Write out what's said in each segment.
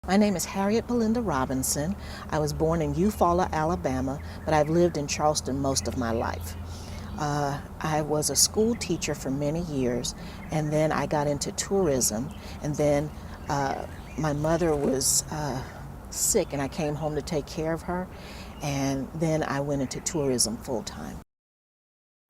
My name is Harriet Robinson. I was born in Eufaula, Alabama, but I've lived in Charleston most of my life. I was a school teacher for many years, and then I got into tourism, and then my mother was sick, and I came home to take care of her, and then I went into tourism full time.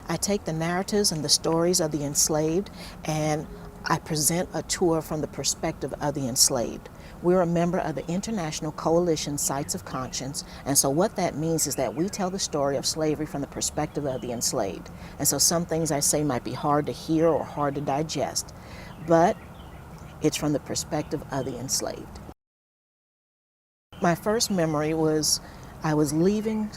I take the narratives and the stories of the enslaved, and I present a tour from the perspective of the enslaved. We're a member of the International Coalition Sites of Conscience, and so what that means is that we tell the story of slavery from the perspective of the enslaved. And so some things I say might be hard to hear or hard to digest, but it's from the perspective of the enslaved. My first memory was I was leaving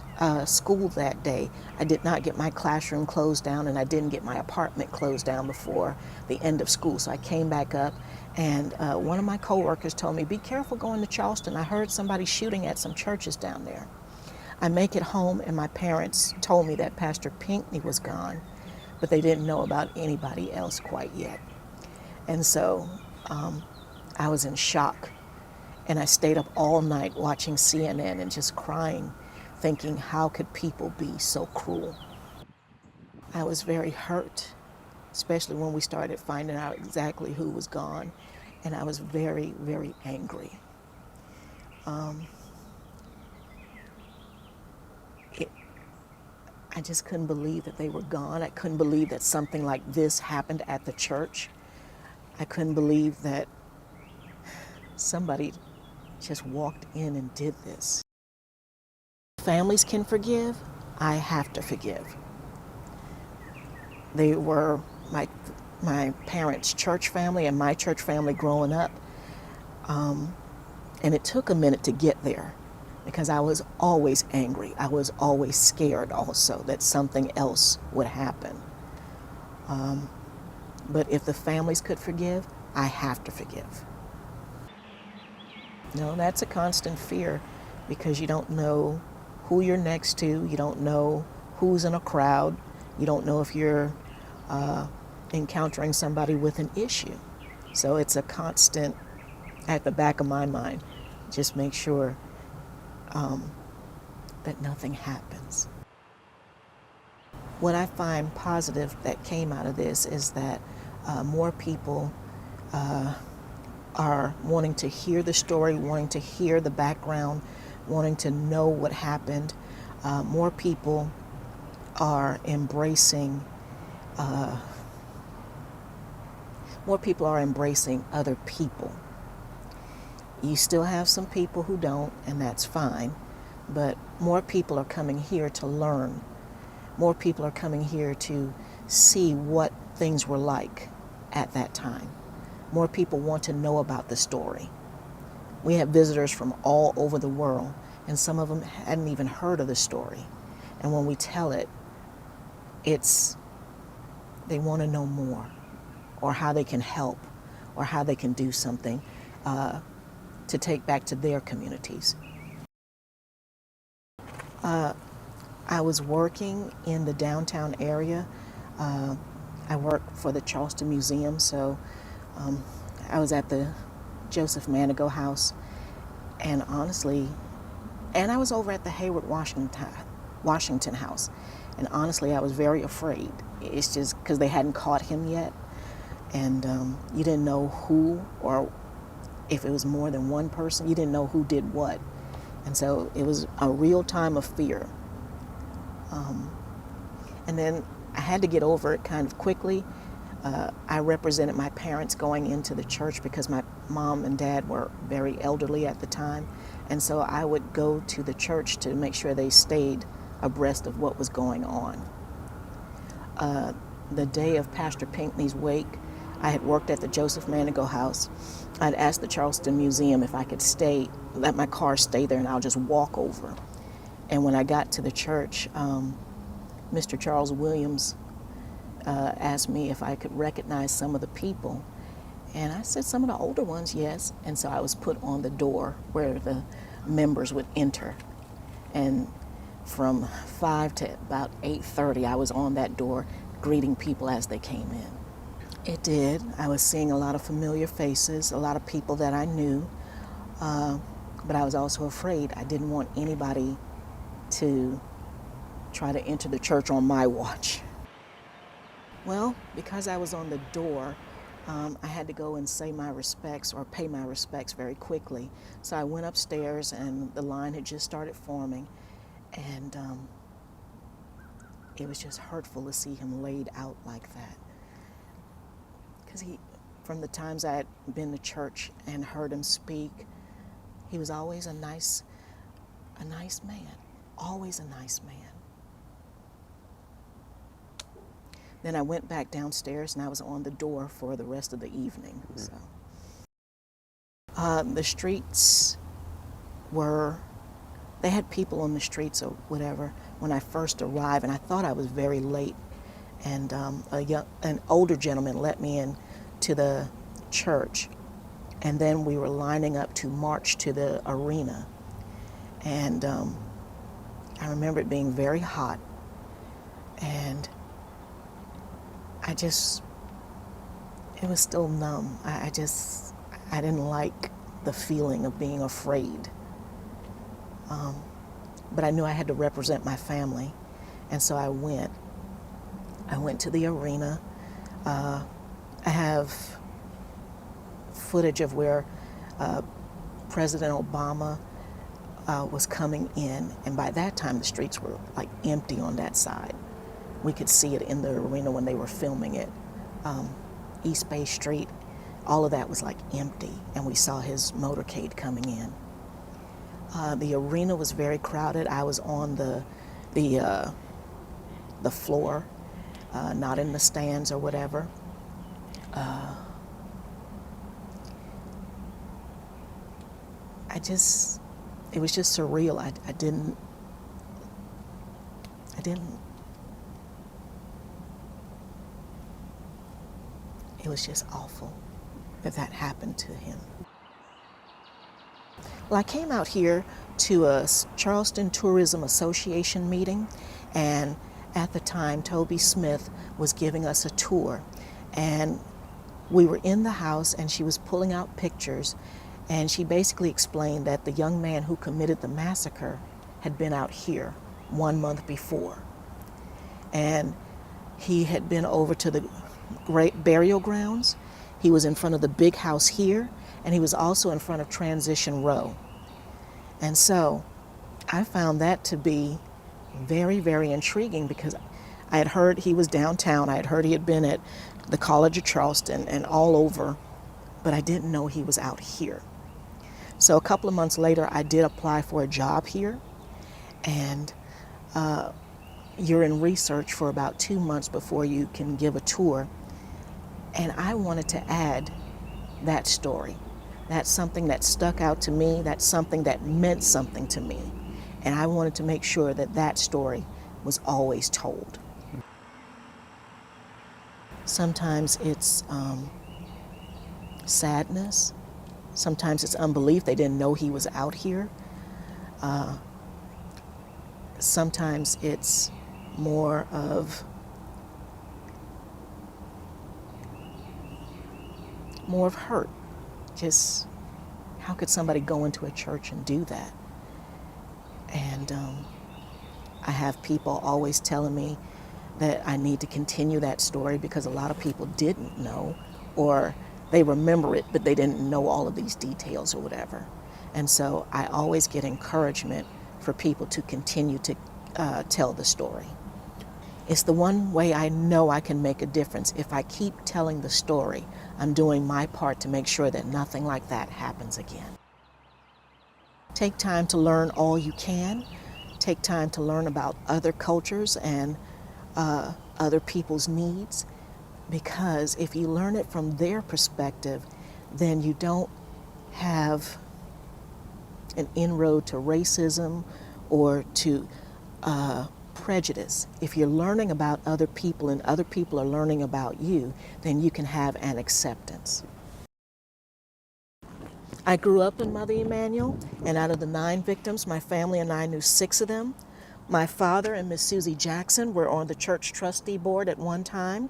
school that day. I did not get my classroom closed down, and I didn't get my apartment closed down before the end of school. So I came back up, and one of my coworkers told me, "Be careful going to Charleston. I heard somebody shooting at some churches down there." I make it home, and my parents told me that Pastor Pinckney was gone, but they didn't know about anybody else quite yet. And so I was in shock. And I stayed up all night watching CNN and just crying, thinking, how could people be so cruel? I was very hurt, especially when we started finding out exactly who was gone. And I was very, very angry. I just couldn't believe that they were gone. I couldn't believe that something like this happened at the church. I couldn't believe that somebody just walked in and did this. Families can forgive. I have to forgive. They were my parents' church family and my church family growing up. And it took a minute to get there because I was always angry. I was always scared also that something else would happen. But if the families could forgive, I have to forgive. No, that's a constant fear because you don't know who you're next to. You don't know who's in a crowd. You don't know if you're encountering somebody with an issue. So it's a constant at the back of my mind. Just make sure that nothing happens. What I find positive that came out of this is that more people are wanting to hear the story, wanting to hear the background, wanting to know what happened. More people are embracing other people. You still have some people who don't, and that's fine, but more people are coming here to learn. More people are coming here to see what things were like at that time. More people want to know about the story. We have visitors from all over the world, and some of them hadn't even heard of the story. And when we tell it, they want to know more, or how they can help, or how they can do something to take back to their communities. I was working in the downtown area. I worked for the Charleston Museum, so I was at the Joseph Manigault House, and honestly, and I was over at the Hayward Washington House, and honestly, I was very afraid. It's just because they hadn't caught him yet, and you didn't know who, or if it was more than one person, you didn't know who did what, and so it was a real time of fear. And then I had to get over it kind of quickly. I represented my parents going into the church because my mom and dad were very elderly at the time. And so I would go to the church to make sure they stayed abreast of what was going on. The day of Pastor Pinckney's wake, I had worked at the Joseph Manigault House. I'd asked the Charleston Museum if I could let my car stay there and I'll just walk over. And when I got to the church, Mr. Charles Williams asked me if I could recognize some of the people. And I said, some of the older ones, yes. And so I was put on the door where the members would enter. And from 5 to about 8:30, I was on that door greeting people as they came in. It did. I was seeing a lot of familiar faces, a lot of people that I knew. But I was also afraid. I didn't want anybody to try to enter the church on my watch. Well, because I was on the door, I had to go and say my respects or pay my respects very quickly. So I went upstairs and the line had just started forming, and it was just hurtful to see him laid out like that. Because from the times I had been to church and heard him speak, he was always a nice man, always a nice man. Then I went back downstairs and I was on the door for the rest of the evening. So, the streets they had people on the streets or whatever when I first arrived, and I thought I was very late. And an older gentleman let me in to the church, and then we were lining up to march to the arena. And I remember it being very hot, and it was still numb. I didn't like the feeling of being afraid. But I knew I had to represent my family, and so I went. I went to the arena. I have footage of where President Obama was coming in, and by that time the streets were like empty on that side. We could see it in the arena when they were filming it. East Bay Street, all of that was like empty, and we saw his motorcade coming in. The arena was very crowded. I was on the floor, not in the stands or whatever. It was just surreal. I didn't. It was just awful that happened to him. Well, I came out here to a Charleston Tourism Association meeting, and at the time Toby Smith was giving us a tour, and we were in the house and she was pulling out pictures, and she basically explained that the young man who committed the massacre had been out here 1 month before, and he had been over to the great burial grounds. He was in front of the big house here, and he was also in front of Transition Row. And so I found that to be very, very intriguing, because I had heard he was downtown. I had heard he had been at the College of Charleston and all over, but I didn't know he was out here. So a couple of months later, I did apply for a job here, and you're in research for about 2 months before you can give a tour. And I wanted to add that story. That's something that stuck out to me. That's something that meant something to me. And I wanted to make sure that that story was always told. Sometimes it's sadness. Sometimes it's unbelief. They didn't know he was out here. Sometimes it's more of hurt. Just, how could somebody go into a church and do that? And I have people always telling me that I need to continue that story, because a lot of people didn't know, or they remember it, but they didn't know all of these details or whatever. And so I always get encouragement for people to continue to tell the story. It's the one way I know I can make a difference. If I keep telling the story, I'm doing my part to make sure that nothing like that happens again. Take time to learn all you can. Take time to learn about other cultures and other people's needs, because if you learn it from their perspective, then you don't have an inroad to racism or to prejudice. If you're learning about other people and other people are learning about you, then you can have an acceptance. I grew up in Mother Emanuel, and out of the 9 victims, my family and I knew 6 of them. My father and Miss Susie Jackson were on the church trustee board at one time.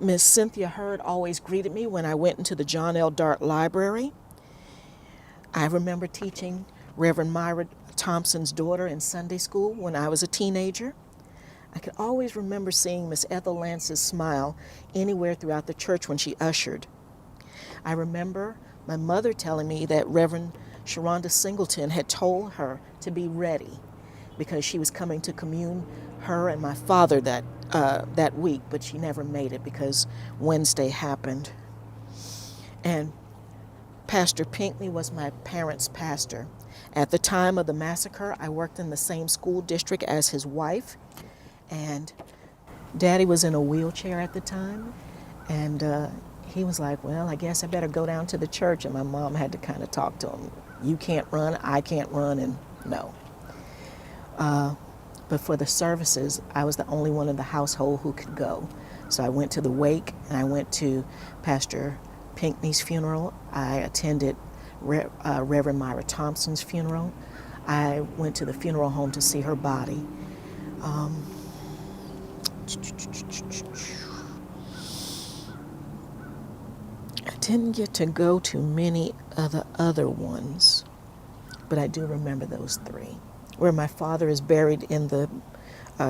Miss Cynthia Hurd always greeted me when I went into the John L. Dart Library. I remember teaching Reverend Myra Thompson's daughter in Sunday school when I was a teenager. I could always remember seeing Miss Ethel Lance's smile anywhere throughout the church when she ushered. I remember my mother telling me that Reverend Sharonda Singleton had told her to be ready because she was coming to commune her and my father that week, but she never made it because Wednesday happened. And Pastor Pinckney was my parents' pastor. At the time of the massacre, I worked in the same school district as his wife, and Daddy was in a wheelchair at the time, and he was like, well, I guess I better go down to the church, and my mom had to kind of talk to him. You can't run, I can't run, and no. But for the services, I was the only one in the household who could go. So I went to the wake, and I went to Pastor Pinckney's funeral. I attended Reverend Myra Thompson's funeral. I went to the funeral home to see her body. I didn't get to go to many of the other ones, but I do remember those three. Where my father is buried in the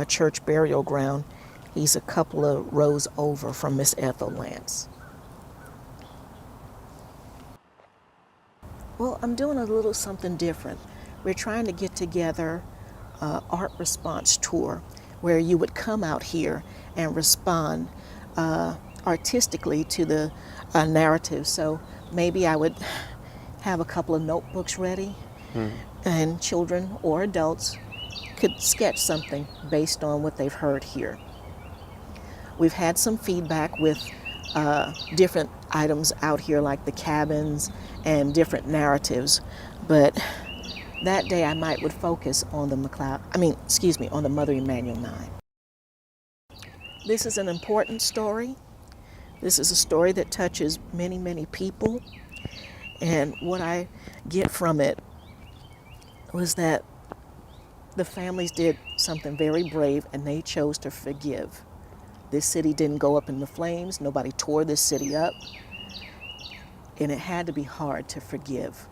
church burial ground, he's a couple of rows over from Miss Ethel Lance. Well, I'm doing a little something different. We're trying to get together an art response tour where you would come out here and respond artistically to the narrative. So maybe I would have a couple of notebooks ready, and children or adults could sketch something based on what they've heard here. We've had some feedback with different items out here like the cabins and different narratives, but that day I would focus on the on the Mother Emanuel Nine. This is an important story. This is a story that touches many, many people, and what I get from it was that the families did something very brave, and they chose to forgive. This city didn't go up in the flames. Nobody tore this city up. And it had to be hard to forgive.